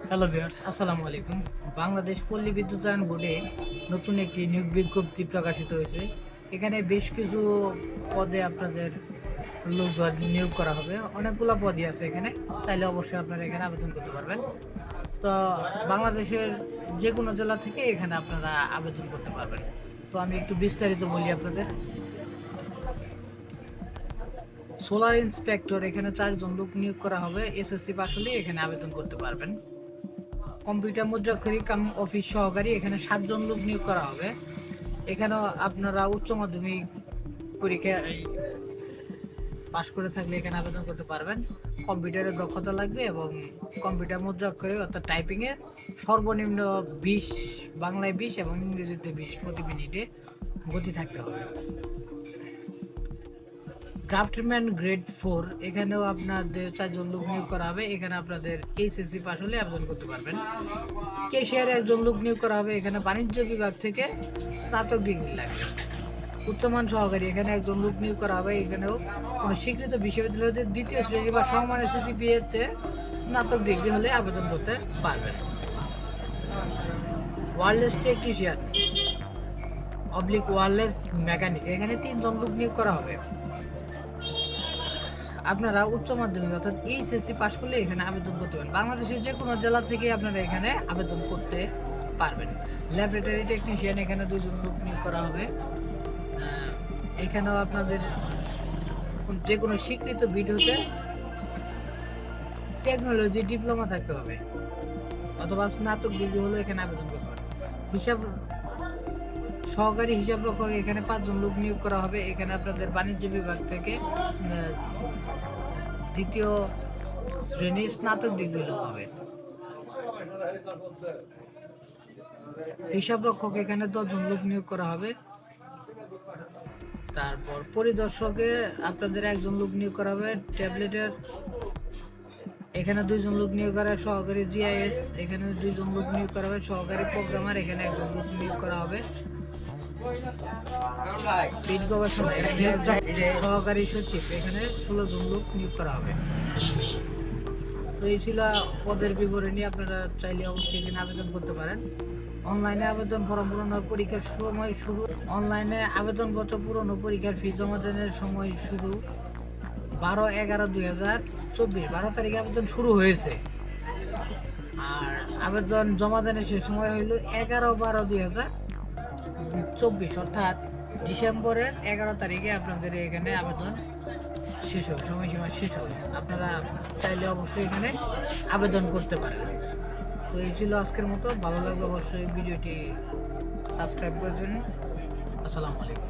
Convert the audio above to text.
Hello viewers, আসসালামু আলাইকুম। বাংলাদেশ পল্লী বিদ্যুতায়ন বোর্ডে নতুন একটি নিয়োগ বিজ্ঞপ্তি প্রকাশিত হয়েছে। এখানে বেশ কিছু পদে আপনাদের লোক নিয়োগ করা হবে। অনেকগুলো পদই আছে এখানে, চাইলে অবশ্যই আপনারা এখানে আবেদন করতে পারবেন। তো বাংলাদেশের যে কোনো জেলা থেকে এখানে আপনারা আবেদন করতে পারবেন। তো আমি একটু বিস্তারিত বলি আপনাদের। সোলার ইন্সপেক্টর, এখানে 4 জন লোক নিয়োগ করা হবে। এসএসসি পাস হলে এখানে আবেদন করতে পারবেন। কম্পিউটার মুদ্রাক্ষরিক কাম অফিস সহকারী, এখানে 7 জন লোক নিয়োগ করা হবে। এখানেও আপনারা উচ্চ মাধ্যমিক পরীক্ষা পাশ করে থাকলে এখানে আবেদন করতে পারবেন। কম্পিউটারের দক্ষতা লাগবে এবং কম্পিউটার মুদ্রাক্ষরে অর্থাৎ টাইপিংয়ে সর্বনিম্ন 20, বাংলায় 20 এবং ইংরেজিতে 20 প্রতি মিনিটে গতি থাকতে হবে। ড্রাফটম্যান গ্রেড 4, এখানেও আপনাদের 4 জন লোক নিয়োগ করা হবে। এখানে আপনাদের এইচএসসি পাস হলে আবেদন করতে পারবেন। ক্যাশিয়ারে 1 জন লোক নিয়োগ করা হবে। এখানে বাণিজ্য বিভাগ থেকে স্নাতক ডিগ্রি লাগবে। উচ্চমান সহকারী, এখানে 1 জন লোক নিয়োগ করা হবে। এখানেও কোনো স্বীকৃত বিশ্ববিদ্যালয়তে 2য় শ্রেণী বা সমমানের সিজিপিএতে স্নাতক ডিগ্রি হলে আবেদন করতে পারবেন। ওয়্যারলেস টেকনিশিয়ান ওয়্যারলেস মেকানিক, এখানে 3 জন লোক নিয়োগ করা হবে। আপনারা উচ্চ মাধ্যমিক অর্থাৎ এইচএসসি পাস করলে এখানে আবেদন করতে পারেন। বাংলাদেশের যে কোনো জেলা থেকে আপনারা এখানে আবেদন করতে পারবেন। ল্যাবরেটরি টেকনিশিয়ান, এখানে 2 জন লোক নিয়োগ করা হবে। এখানেও আপনাদের যে কোনো স্বীকৃত ভিডিওতে টেকনোলজি ডিপ্লোমা থাকতে হবে অথবা স্নাতক ডিগ্রি হলেও এখানে আবেদন করতে পারেন। সহকারী হিসাব রক্ষক, এখানে 5 জন লোক নিয়োগ করা হবে। এখানে আপনাদের বাণিজ্য বিভাগ থেকে 2য় শ্রেণীর স্নাতক ডিগ্রি হবে। হিসাব রক্ষক, এখানে 10 জন লোক নিয়োগ করা হবে। তারপর পরিদর্শকে আপনাদের 1 জন লোক নিয়োগ করা হবে। ট্যাবলেটের, এখানে 2 জন লোক নিয়োগ করা হবে। সহকারী জিআইএস, এখানে 2 জন লোক নিয়োগ করা হবে। সহকারী প্রোগ্রামার, এখানে 1 জন লোক নিয়োগ করা হবে। পিট গবেষণা, সহকারী সচিব, এখানে 16 জন লোক নিয়োগ করা হবে। তো এই ছিল পদের বিবরণী। আপনারা চাইলে অবশ্যই এখানে আবেদন করতে পারেন। অনলাইনে আবেদন ফর্ম পূরণ, পরীক্ষার সময় শুরু। অনলাইনে আবেদনপত্র পূরণ ও পরীক্ষার ফি জমা দানের সময় শুরু 12/11/2024, 12 তারিখে আবেদন শুরু হয়েছে। আর আবেদন জমা দানের শেষ সময় হইল 11/12/2024, অর্থাৎ ডিসেম্বরের 11 তারিখে আপনাদের এখানে আবেদন শেষ হবে, সময়সীমা শেষ হবে। আপনারা চাইলে অবশ্যই এখানে আবেদন করতে পারেন। তো এই ছিল আজকের মতো। ভালো লাগলে অবশ্যই ভিডিওটি সাবস্ক্রাইব করে দেবেন। আসসালামু আলাইকুম।